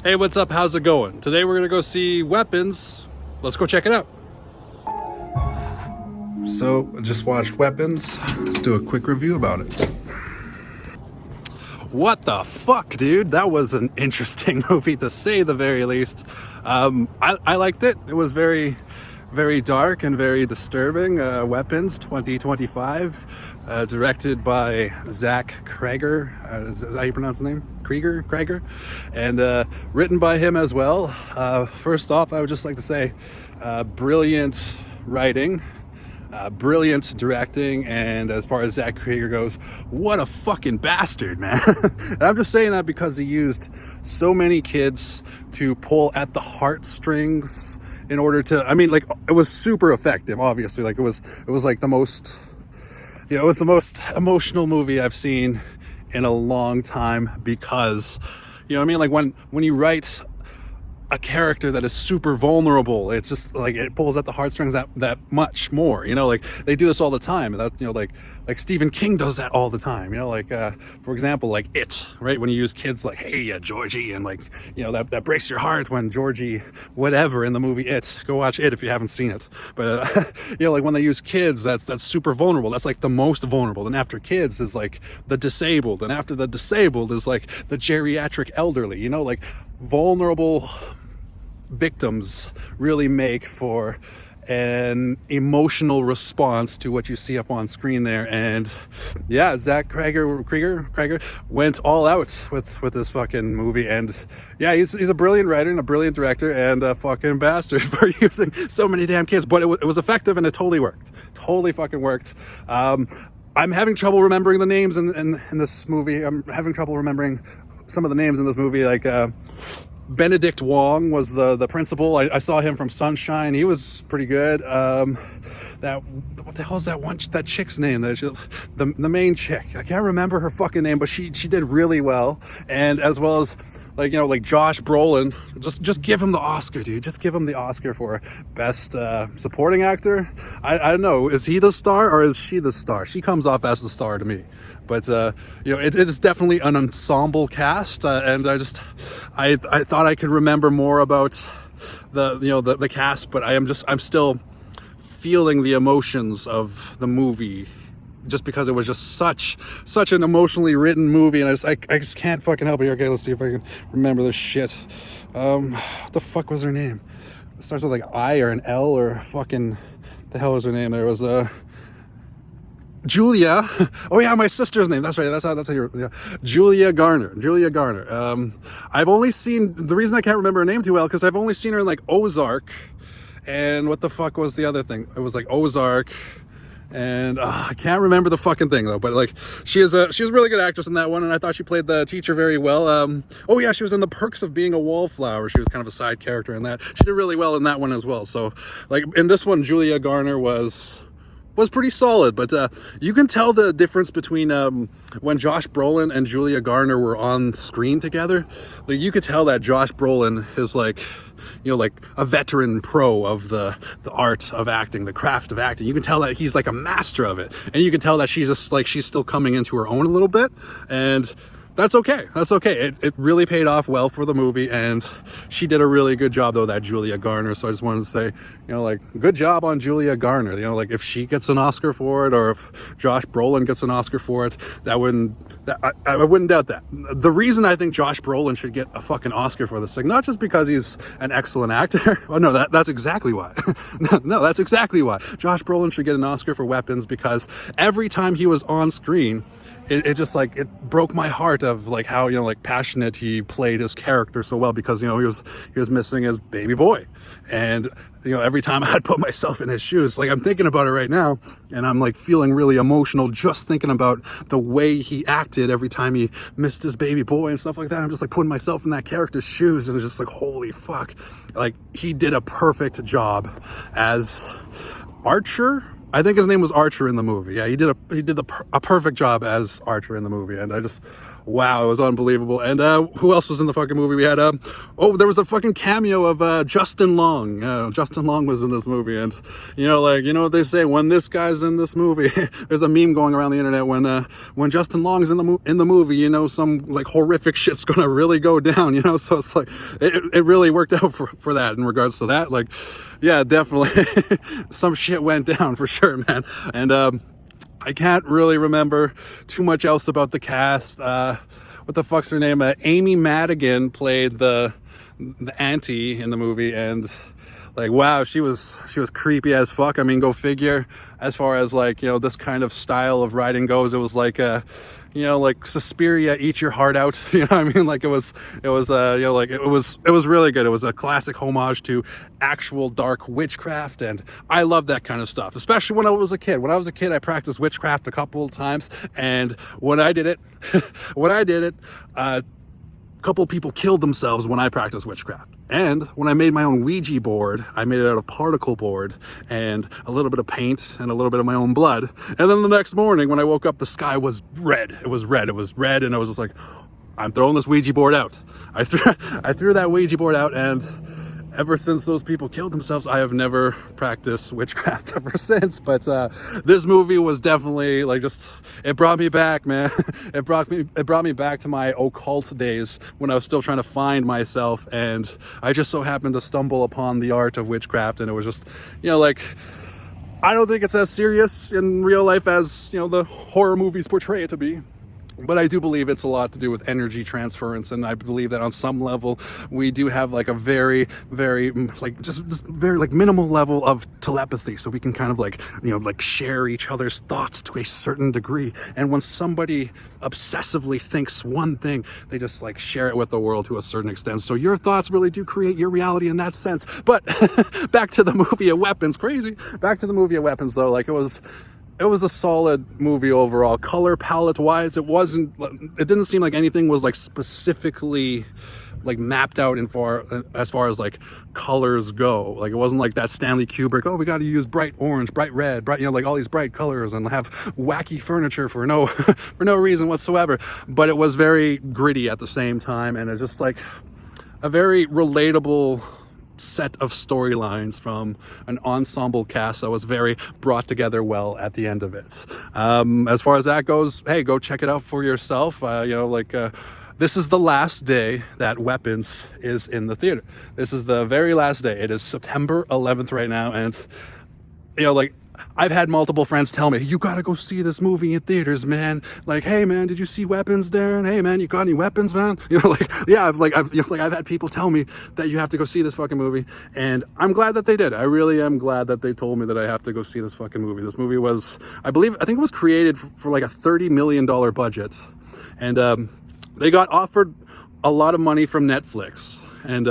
Hey, what's up? How's it going? Today we're gonna go see Weapons. Let's go check it out. So, I just watched Weapons. Let's do a quick review about it. What the fuck, dude? That was an interesting movie to say the very least. I liked it. It was very, very dark and very disturbing. Weapons 2025, directed by Zach Cregger. Is that how you pronounce the name? Cregger, and written by him as well. First off, I would just like to say, brilliant writing, brilliant directing, and as far as Zach Cregger goes, what a fucking bastard, man. And I'm just saying that because he used so many kids to pull at the heartstrings in order to, I mean, like, it was super effective, obviously. Like, it was like the most, you know, it was the most emotional movie I've seen in a long time, because, you know what I mean? Like, when you write a character that is super vulnerable, it's just like it pulls at the heartstrings that much more, you know. Like, they do this all the time. That, you know, like Stephen King does that all the time, you know. Like, for example, like It, right? When you use kids like, hey, Georgie, and like, you know, that breaks your heart when Georgie whatever in the movie It. Go watch It if you haven't seen it. But you know, like, when they use kids, that's super vulnerable. That's like the most vulnerable. And after kids is like the disabled, and after the disabled is like the geriatric elderly, you know. Like, vulnerable victims really make for an emotional response to what you see up on screen there. And yeah, Zach Cregger went all out with this fucking movie. And yeah, he's a brilliant writer and a brilliant director and a fucking bastard for using so many damn kids. But it was effective, and it totally worked. Totally fucking worked. I'm having trouble remembering the names in this movie. I'm having trouble remembering some of the names in this movie, like Benedict Wong was the principal. I saw him from Sunshine. He was pretty good. That, what the hell is that chick's name? The main chick. I can't remember her fucking name, but she did really well. And as well as, like, you know, like Josh Brolin, just give him the Oscar, dude. Just give him the Oscar for best supporting actor. I don't know, is he the star or is she the star? She comes off as the star to me. But you know, it is definitely an ensemble cast, and I thought I could remember more about the cast, but I'm still feeling the emotions of the movie, just because it was just such an emotionally written movie, and I just can't fucking help it. Okay, let's see if I can remember this shit. What the fuck was her name? It starts with like I or an L or fucking, the hell was her name? There was Julia. Oh yeah, my sister's name. That's right. That's how you're. Yeah. Julia Garner. I've only seen, the reason I can't remember her name too well, because I've only seen her in like Ozark, and what the fuck was the other thing? It was like Ozark, and I can't remember the fucking thing though. But like, she was a really good actress in that one, and I thought she played the teacher very well. Oh yeah, she was in The Perks of Being a Wallflower. She was kind of a side character in that. She did really well in that one as well. So like, in this one, Julia Garner was pretty solid, but you can tell the difference between when Josh Brolin and Julia Garner were on screen together. Like, you could tell that Josh Brolin is like, you know, like a veteran pro of the art of acting, the craft of acting. You can tell that he's like a master of it, and you can tell that she's just like, she's still coming into her own a little bit, and that's okay. It really paid off well for the movie, and she did a really good job though, that Julia Garner. So I just wanted to say, you know, like, good job on Julia Garner. You know, like, if she gets an Oscar for it, or if Josh Brolin gets an Oscar for it, I wouldn't doubt that. The reason I think Josh Brolin should get a fucking Oscar for this thing, not just because he's an excellent actor. Oh no, that's exactly why. No, that's exactly why Josh Brolin should get an Oscar for Weapons, because every time he was on screen, it just, like, it broke my heart of like how, you know, like, passionate he played his character so well, because, you know, he was missing his baby boy. And, you know, every time I'd put myself in his shoes, like, I'm thinking about it right now, and I'm like feeling really emotional just thinking about the way he acted every time he missed his baby boy and stuff like that. I'm just like putting myself in that character's shoes, and it's just like, holy fuck. Like, he did a perfect job as Archer. I think his name was Archer in the movie. Yeah, he did a perfect job as Archer in the movie, and I just, wow, it was unbelievable. And who else was in the fucking movie? We had oh, there was a fucking cameo of Justin Long. Justin Long was in this movie, and like, what they say, when this guy's in this movie, there's a meme going around the internet when Justin Long's in the movie, some like horrific shit's gonna really go down, so it's like it really worked out for that in regards to that. Like, yeah, definitely some shit went down for sure, man. And I can't really remember too much else about the cast. What the fuck's her name? Amy Madigan played the auntie in the movie, and like, wow, she was creepy as fuck. I mean, go figure. As far as like, this kind of style of writing goes, it was like like Suspiria, Eat Your Heart Out. What I mean? Like it was like it was really good. It was a classic homage to actual dark witchcraft, and I love that kind of stuff, especially when I was a kid. When I was a kid, I practiced witchcraft a couple of times, and when I did it, a couple of people killed themselves when I practiced witchcraft. And when I made my own Ouija board, I made it out of particle board and a little bit of paint and a little bit of my own blood. And then the next morning when I woke up, the sky was red. It was red, and I was just like, I'm throwing this Ouija board out. I threw that Ouija board out, and ever since those people killed themselves, I have never practiced witchcraft ever since. But this movie was definitely like, it brought me back, man. It brought me back to my occult days when I was still trying to find myself, and I just so happened to stumble upon the art of witchcraft, and it was just, like, I don't think it's as serious in real life as, the horror movies portray it to be. But I do believe it's a lot to do with energy transference, and I believe that on some level we do have like a very, very like just very like minimal level of telepathy, so we can kind of like like share each other's thoughts to a certain degree. And when somebody obsessively thinks one thing, they just like share it with the world to a certain extent. So your thoughts really do create your reality in that sense. But back to the movie of Weapons, Back to the movie of Weapons, though, like it was a solid movie overall. Color palette wise, it didn't seem like anything was like specifically like mapped out as far as like colors go. Like it wasn't like that Stanley Kubrick, oh, we got to use bright orange, bright red, bright, like all these bright colors and have wacky furniture for no reason whatsoever. But it was very gritty at the same time, and it's just like a very relatable set of storylines from an ensemble cast that was very brought together well at the end of it. As far as that goes, hey, go check it out for yourself. This is the last day that Weapons is in the theater. This is the very last day. It is September 11th right now, and I've had multiple friends tell me, you gotta go see this movie in theaters, man. Like, hey man, did you see Weapons, Darren? Hey man, you got any weapons, man? I've had people tell me that you have to go see this fucking movie, and I'm glad that they did. I really am glad that they told me that I have to go see this fucking movie. This movie was, I think it was created for like a $30 million budget, and they got offered a lot of money from Netflix. And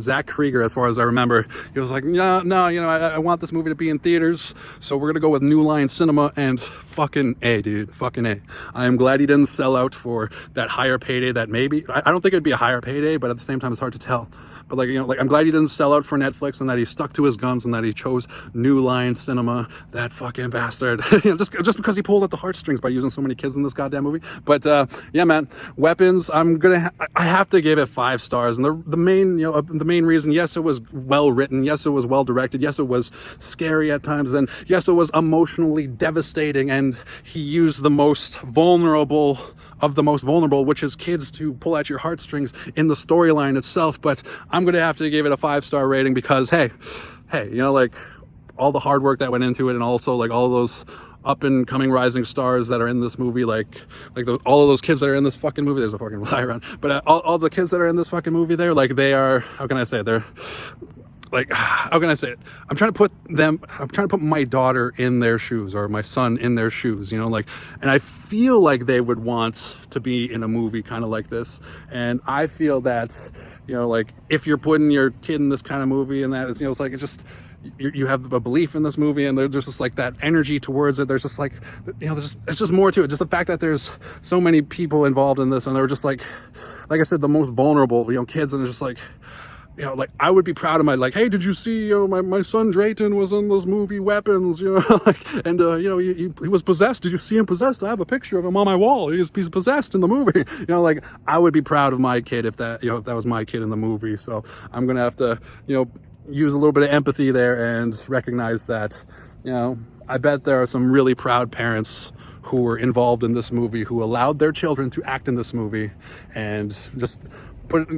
Zach Krieger, as far as I remember, he was like, no, I want this movie to be in theaters, so we're gonna go with New Line Cinema. And fucking A, dude, fucking A. I am glad he didn't sell out for that higher payday that maybe, I don't think it'd be a higher payday, but at the same time it's hard to tell. But I'm glad he didn't sell out for Netflix, and that he stuck to his guns, and that he chose New Line Cinema. That fucking bastard. Just because he pulled at the heartstrings by using so many kids in this goddamn movie. But yeah, man, Weapons. I have to give it 5 stars. And the main reason, yes, it was well written. Yes, it was well directed. Yes, it was scary at times, and yes, it was emotionally devastating. And he used the most vulnerable of the most vulnerable, which is kids, to pull at your heartstrings in the storyline itself. But I'm gonna have to give it a 5-star rating because hey, like all the hard work that went into it, and also like all those up and coming rising stars that are in this movie, all of those kids that are in this fucking movie. There's a fucking fly around, but all the kids that are in this fucking movie, they are, how can I say it? They're like, how can I say it? I'm trying to put my daughter in their shoes, or my son in their shoes, and I feel like they would want to be in a movie kind of like this. And I feel that, if you're putting your kid in this kind of movie, and that is, it's like, it's just, you have a belief in this movie, and there's just like that energy towards it. There's just like, it's just more to it. Just the fact that there's so many people involved in this, and they're just like I said, the most vulnerable, kids, and it's just like, you know, like I would be proud of my, like, hey, did you see, you know, my son Drayton was in this movie Weapons, you know, like, and you know, he was possessed. Did you see him possessed? I have a picture of him on my wall. He's possessed in the movie. You know, like I would be proud of my kid if that, you know, if that was my kid in the movie. So I'm gonna have to, you know, use a little bit of empathy there and recognize that, you know, I bet there are some really proud parents who were involved in this movie, who allowed their children to act in this movie, and just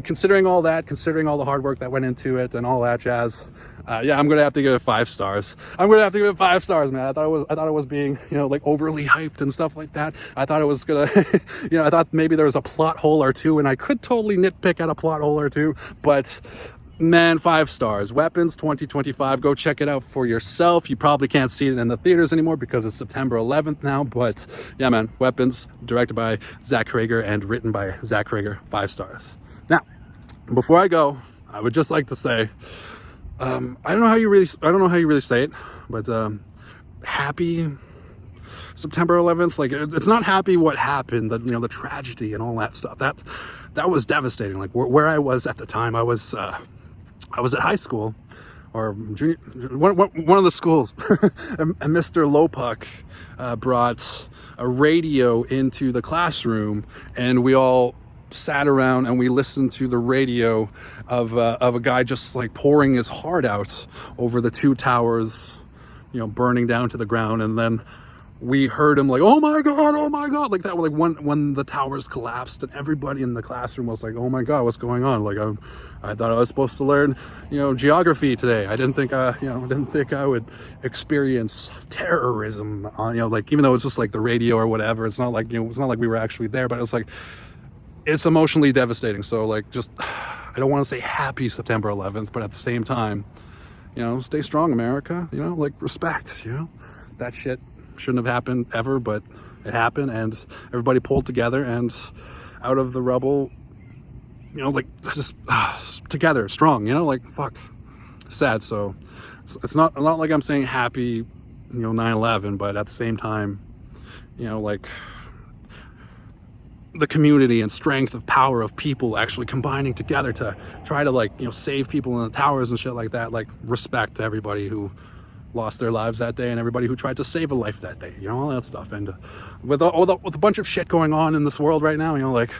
considering all that, considering all the hard work that went into it and all that jazz, yeah, I'm gonna have to give it 5 stars. I'm gonna have to give it 5 stars, man. I thought it was being, you know, like overly hyped and stuff like that. I thought it was gonna, you know, I thought maybe there was a plot hole or two, and I could totally nitpick at a plot hole or two, but man, 5 stars. Weapons 2025. Go check it out for yourself. You probably can't see it in the theaters anymore because it's September 11th now, but yeah, man, Weapons, directed by Zach Cregger and written by Zach Cregger. 5 stars. Now, before I go, I would just like to say, I don't know how you really say it, but happy September 11th. Like, it's not happy what happened, you know, the tragedy and all that stuff. That was devastating. Like where I was at the time, I was at high school, or junior, one of the schools, and Mr. Lopuck brought a radio into the classroom, and we all sat around and we listened to the radio of a guy just like pouring his heart out over the 2 towers, you know, burning down to the ground. And then we heard him like, oh my God, like that. Like when the towers collapsed, and everybody in the classroom was like, oh my God, what's going on? Like I thought I was supposed to learn, you know, geography today. I didn't think I would experience terrorism on, you know, like, even though it's just like the radio or whatever. It's not like, you know, it's not like we were actually there, but it's like, it's emotionally devastating. So like, just, I don't want to say happy September 11th, but at the same time, you know, stay strong, America. You know, like, respect. You know, that shit shouldn't have happened ever, but it happened, and everybody pulled together, and out of the rubble, you know, like, just together, strong. You know, like, fuck, sad. So it's not like I'm saying happy, you know, 9/11, but at the same time, you know, like, the community and strength of power of people actually combining together to try to, like, you know, save people in the towers and shit like that. Like, respect to everybody who lost their lives that day, and everybody who tried to save a life that day, you know, all that stuff. And with a bunch of shit going on in this world right now, you know, like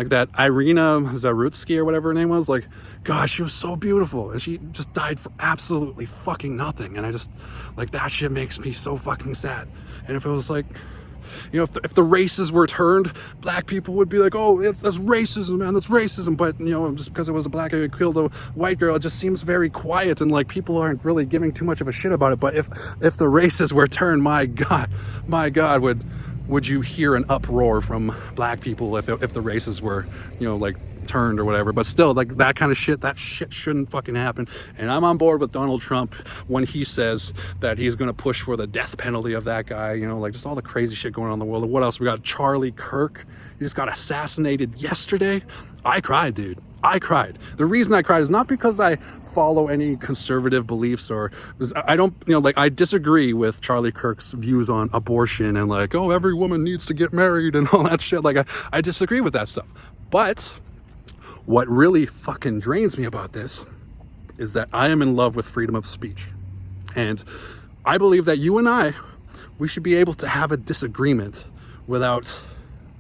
that Irina Zarutsky or whatever her name was, like, gosh, she was so beautiful, and she just died for absolutely fucking nothing. And I just, like, that shit makes me so fucking sad. And if it was like, you know, if the races were turned, black people would be like, oh, that's racism, man, that's racism. But, you know, just because it was a black guy who killed a white girl, it just seems very quiet, and like, people aren't really giving too much of a shit about it. But if the races were turned, my God, would you hear an uproar from black people if the races were, you know, like, turned or whatever? But still, like, that shit shouldn't fucking happen. And I'm on board with Donald Trump when he says that he's going to push for the death penalty of that guy, you know, like, just all the crazy shit going on in the world. And what else? We got Charlie Kirk. He just got assassinated yesterday. I cried, dude. I cried. The reason I cried is not because I follow any conservative beliefs, or I don't, you know, like, I disagree with Charlie Kirk's views on abortion and, like, oh, every woman needs to get married and all that shit. Like, I disagree with that stuff. But what really fucking drains me about this is that I am in love with freedom of speech. And I believe that you and we should be able to have a disagreement without,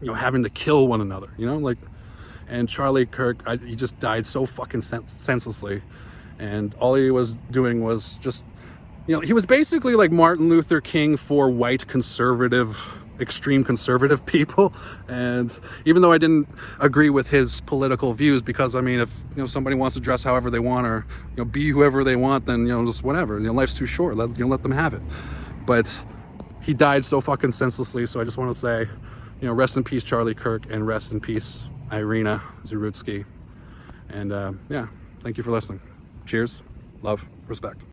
you know, having to kill one another, you know, like. And Charlie Kirk, he just died so fucking senselessly. And all he was doing was just, you know, he was basically like Martin Luther King for white conservative, extreme conservative people. And even though I didn't agree with his political views, because, I mean, if, you know, somebody wants to dress however they want, or, you know, be whoever they want, then, you know, just whatever. You know, life's too short. Let them have it. But he died so fucking senselessly. So I just want to say, you know, rest in peace, Charlie Kirk, and rest in peace, Irina Zarutsky. And yeah, thank you for listening. Cheers, love, respect.